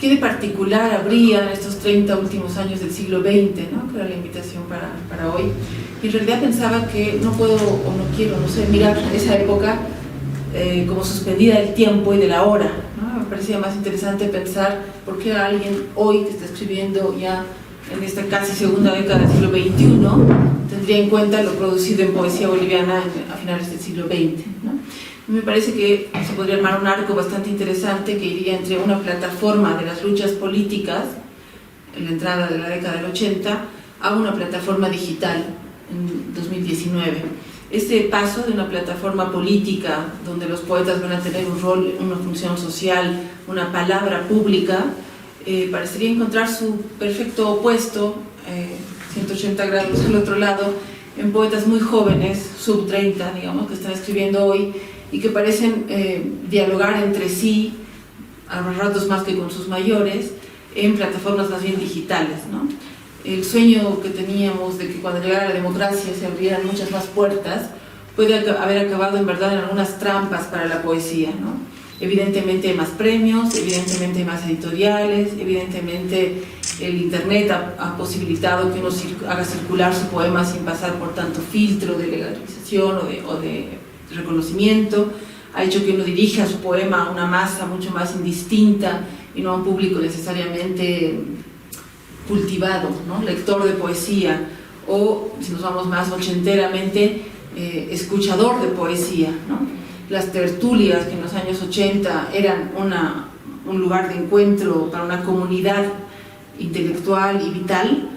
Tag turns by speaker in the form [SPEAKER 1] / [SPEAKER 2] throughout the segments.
[SPEAKER 1] ¿qué de particular habría en estos 30 últimos años del siglo XX, ¿no? Que era la invitación para hoy. Y en realidad pensaba que no puedo o no quiero, no sé, mirar esa época como suspendida del tiempo y de la hora, ¿no? Me parecía más interesante pensar por qué alguien hoy que está escribiendo ya en esta casi segunda década del siglo XXI tendría en cuenta lo producido en poesía boliviana a finales del siglo XX, ¿no? Me parece que se podría armar un arco bastante interesante que iría entre una plataforma de las luchas políticas en la entrada de la década del 80 a una plataforma digital en 2019. Este paso de una plataforma política donde los poetas van a tener un rol, una función social, una palabra pública, parecería encontrar su perfecto opuesto, 180 grados al otro lado, en poetas muy jóvenes, sub 30, digamos, que están escribiendo hoy y que parecen dialogar entre sí, a ratos más que con sus mayores, en plataformas más bien digitales, ¿no? El sueño que teníamos de que cuando llegara la democracia se abrieran muchas más puertas puede haber acabado en verdad en algunas trampas para la poesía, ¿no? Evidentemente hay más premios, evidentemente hay más editoriales, evidentemente el internet ha posibilitado que uno haga circular su poema sin pasar por tanto filtro de legalización o de reconocimiento, ha hecho que uno dirija su poema a una masa mucho más indistinta y no a un público necesariamente cultivado, ¿no? Lector de poesía, o si nos vamos más ochenteramente, escuchador de poesía, ¿no? Las tertulias que en los años 80 eran un lugar de encuentro para una comunidad intelectual y vital,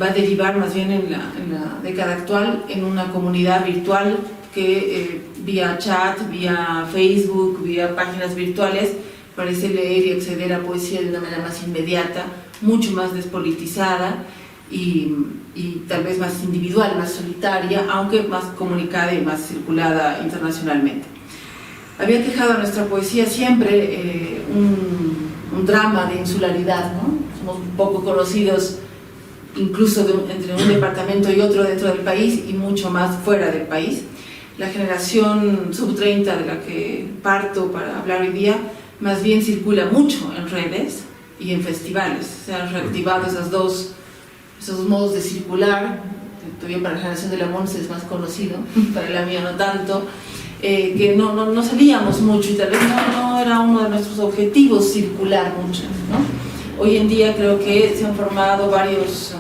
[SPEAKER 1] va a derivar más bien en la década actual en una comunidad virtual que vía chat, vía Facebook, vía páginas virtuales parece leer y acceder a poesía de una manera más inmediata, mucho más despolitizada y tal vez más individual, más solitaria, aunque más comunicada y más circulada internacionalmente. Había quejado a nuestra poesía siempre un drama de insularidad, ¿no? Somos poco conocidos incluso entre un departamento y otro dentro del país y mucho más fuera del país. La generación sub-30 de la que parto para hablar hoy día más bien circula mucho en redes y en festivales. Se han reactivado esos dos modos de circular. Todavía para la generación de la Monse es más conocido, para la mía no tanto, que no salíamos mucho y tal vez no era uno de nuestros objetivos circular mucho, ¿no? Hoy en día creo que se han formado varios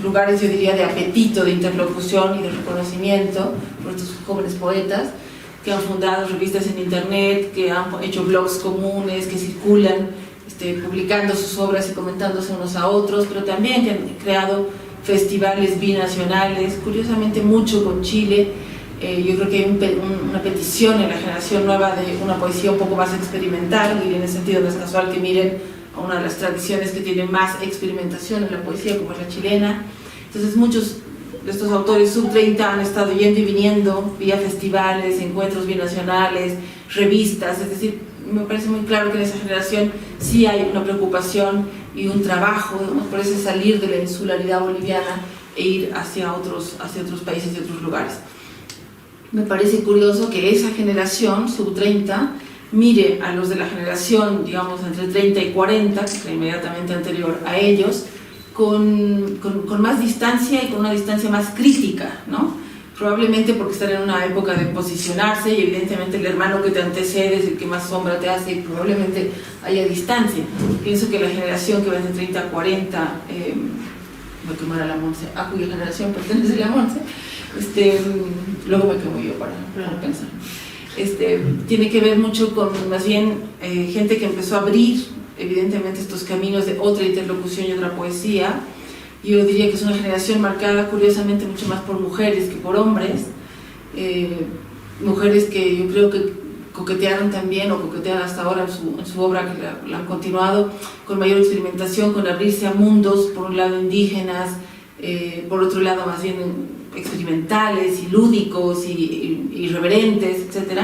[SPEAKER 1] lugares, yo diría, de apetito, de interlocución y de reconocimiento por estos jóvenes poetas que han fundado revistas en internet, que han hecho blogs comunes, que circulan publicando sus obras y comentándose unos a otros, pero también que han creado festivales binacionales, curiosamente mucho con Chile. Yo creo que hay una petición en la generación nueva de una poesía un poco más experimental, y en ese sentido no es casual que miren a una de las tradiciones que tiene más experimentación en la poesía, como es la chilena. Entonces muchos de estos autores sub-30 han estado yendo y viniendo vía festivales, encuentros binacionales, revistas, es decir, me parece muy claro que en esa generación sí hay una preocupación y un trabajo, ¿no? Por ese salir de la insularidad boliviana e ir hacia otros países y otros lugares. Me parece curioso que esa generación sub-30 mire a los de la generación, digamos, entre 30 y 40, que es la inmediatamente anterior a ellos, con más distancia y con una distancia más crítica, ¿no? Probablemente porque están en una época de posicionarse y evidentemente el hermano que te antecede es el que más sombra te hace y probablemente haya distancia. Pienso que la generación que va de 30 a 40, voy a quemar a la Monse, a cuya generación pertenece la Monse, luego me quemo yo para pensar. Tiene que ver mucho con más bien gente que empezó a abrir evidentemente estos caminos de otra interlocución y otra poesía. Yo diría que es una generación marcada curiosamente mucho más por mujeres que por hombres, mujeres que yo creo que coquetearon también o coquetean hasta ahora en su obra, que la han continuado con mayor experimentación, con abrirse a mundos, por un lado indígenas, por otro lado más bien experimentales y lúdicos y irreverentes, etc.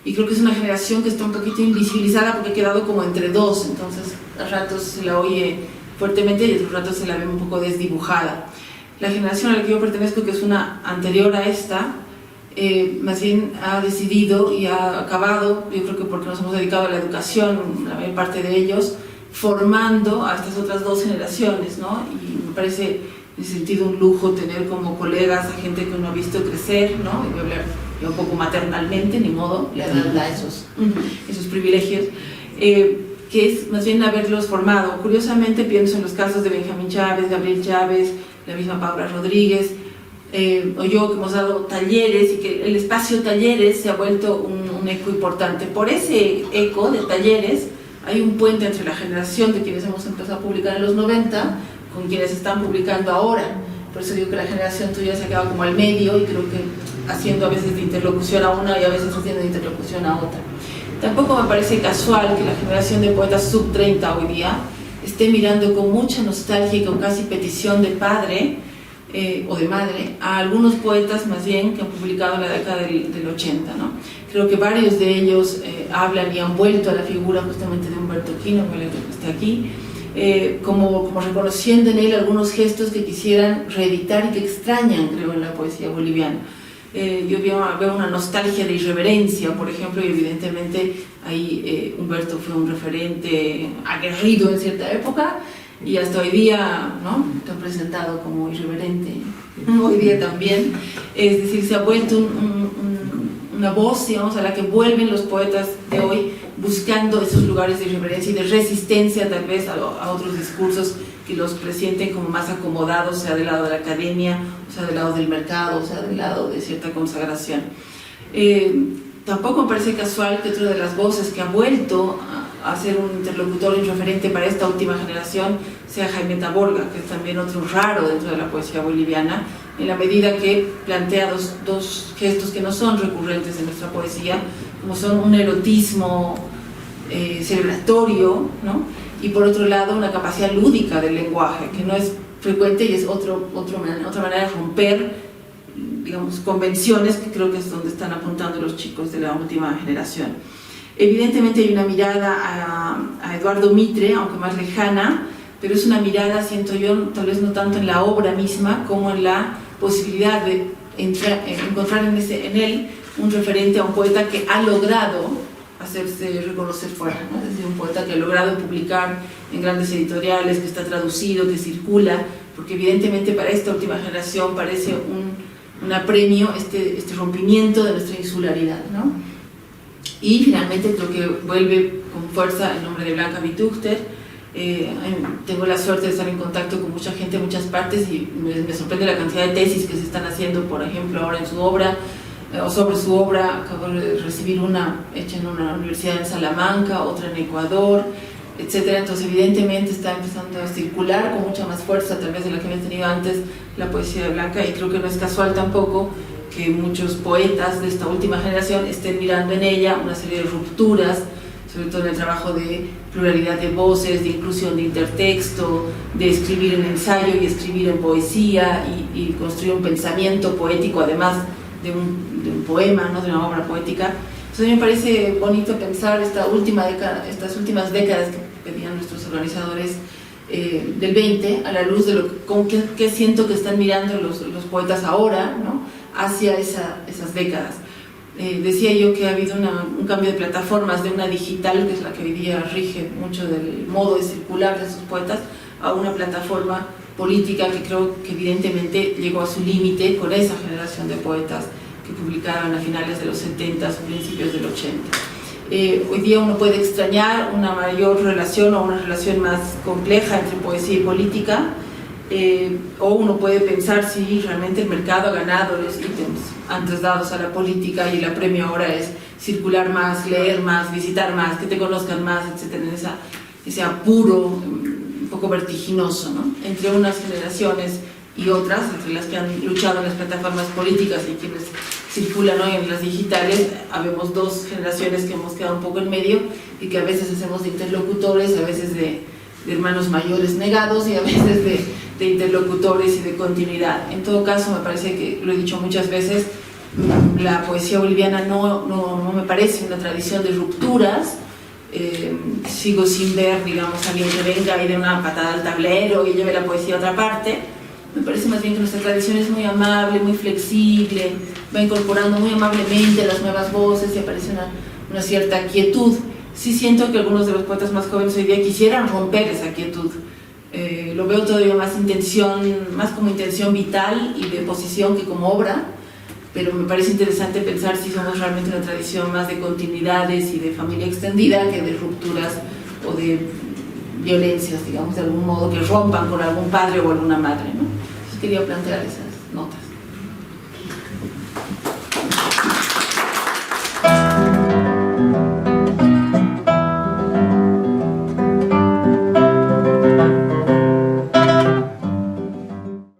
[SPEAKER 1] Y creo que es una generación que está un poquito invisibilizada porque ha quedado como entre dos, entonces a ratos se la oye fuertemente y a otros ratos se la ve un poco desdibujada. La generación a la que yo pertenezco, que es una anterior a esta, más bien ha decidido y ha acabado, yo creo que porque nos hemos dedicado a la educación, la mayor parte de ellos, formando a estas otras dos generaciones, ¿no? Y me parece en ese sentido un lujo tener como colegas a gente que uno ha visto crecer, ¿no? Y voy a hablar yo un poco maternalmente, ni modo, la edad da esos privilegios, que es más bien haberlos formado. Curiosamente pienso en los casos de Benjamín Chávez, Gabriel Chávez, la misma Paula Rodríguez, o yo, que hemos dado talleres, y que el espacio talleres se ha vuelto un eco importante. Por ese eco de talleres hay un puente entre la generación de quienes hemos empezado a publicar en los 90 con quienes están publicando ahora. Por eso digo que la generación tuya se ha quedado como al medio, y creo que haciendo a veces de interlocución a una y a veces haciendo de interlocución a otra. Tampoco me parece casual que la generación de poetas sub 30 hoy día esté mirando con mucha nostalgia y con casi petición de padre o de madre a algunos poetas más bien que han publicado en la década del 80, ¿no? Creo que varios de ellos hablan y han vuelto a la figura justamente de Humberto Quino, que está aquí, como reconociendo en él algunos gestos que quisieran reeditar y que extrañan, creo, en la poesía boliviana. Yo veo una nostalgia de irreverencia, por ejemplo, y evidentemente ahí Humberto fue un referente aguerrido en cierta época, y hasta hoy día, ¿no?, te han presentado como irreverente, hoy día también. Es decir, se ha vuelto una voz, digamos, a la que vuelven los poetas de hoy, buscando esos lugares de irreverencia y de resistencia tal vez a otros discursos que los presienten como más acomodados, sea del lado de la academia, o sea del lado del mercado, o sea del lado de cierta consagración. Tampoco me parece casual que otra de las voces que ha vuelto a ser un interlocutor y un referente para esta última generación sea Jaime Taborga, que es también otro raro dentro de la poesía boliviana, en la medida que plantea dos gestos que no son recurrentes en nuestra poesía, como son un erotismo celebratorio, ¿no?, y por otro lado una capacidad lúdica del lenguaje, que no es frecuente y es otra manera de romper, digamos, convenciones, que creo que es donde están apuntando los chicos de la última generación. Evidentemente hay una mirada a Eduardo Mitre, aunque más lejana, pero es una mirada, siento yo, tal vez no tanto en la obra misma como en la posibilidad de encontrar en él un referente a un poeta que ha logrado hacerse reconocer fuera, ¿no? Es decir, un poeta que ha logrado publicar en grandes editoriales, que está traducido, que circula, porque evidentemente para esta última generación parece un apremio este rompimiento de nuestra insularidad, ¿no? Y finalmente creo que vuelve con fuerza el nombre de Blanca Vitúchter. Tengo la suerte de estar en contacto con mucha gente en muchas partes, y me sorprende la cantidad de tesis que se están haciendo, por ejemplo, ahora en su obra, o sobre su obra. Acabo de recibir una hecha en una universidad en Salamanca, otra en Ecuador, etcétera. Entonces evidentemente está empezando a circular con mucha más fuerza, tal vez de la que había tenido antes, la poesía de Blanca, y creo que no es casual tampoco que muchos poetas de esta última generación estén mirando en ella una serie de rupturas, sobre todo en el trabajo de pluralidad de voces, de inclusión de intertexto, de escribir en ensayo y escribir en poesía, y construir un pensamiento poético además de un poema, ¿no?, de una obra poética. Entonces a mí me parece bonito pensar estas últimas décadas que pedían nuestros organizadores del 20, a la luz de qué siento que están mirando los poetas ahora, ¿no?, hacia esas décadas. Decía yo que ha habido un cambio de plataformas, de una digital, que es la que hoy día rige mucho del modo de circular de esos poetas, a una plataforma política que creo que evidentemente llegó a su límite con esa generación de poetas que publicaban a finales de los 70 o principios del 80. Hoy día uno puede extrañar una mayor relación o una relación más compleja entre poesía y política, o uno puede pensar si realmente el mercado ha ganado los ítems antes dados a la política, y el apremio ahora es circular más, leer más, visitar más, que te conozcan más, etc. En ese apuro un poco vertiginoso, ¿no?, entre unas generaciones y otras, entre las que han luchado en las plataformas políticas y quienes circulan hoy en las digitales. Habemos dos generaciones que hemos quedado un poco en medio, y que a veces hacemos de interlocutores, a veces de hermanos mayores negados, y a veces de interlocutores y de continuidad. En todo caso, me parece que, lo he dicho muchas veces, la poesía boliviana no me parece una tradición de rupturas. Sigo sin ver, digamos, a alguien que venga y dé una patada al tablero y lleve la poesía a otra parte. Me parece más bien que nuestra tradición es muy amable, muy flexible, va incorporando muy amablemente las nuevas voces, y aparece una cierta quietud sí siento que algunos de los poetas más jóvenes hoy día quisieran romper esa quietud. Lo veo todavía más como intención vital y de posición que como obra, pero me parece interesante pensar si somos realmente una tradición más de continuidades y de familia extendida que de rupturas o de violencias, digamos, de algún modo que rompan con algún padre o alguna madre, ¿no? Entonces quería plantear eso.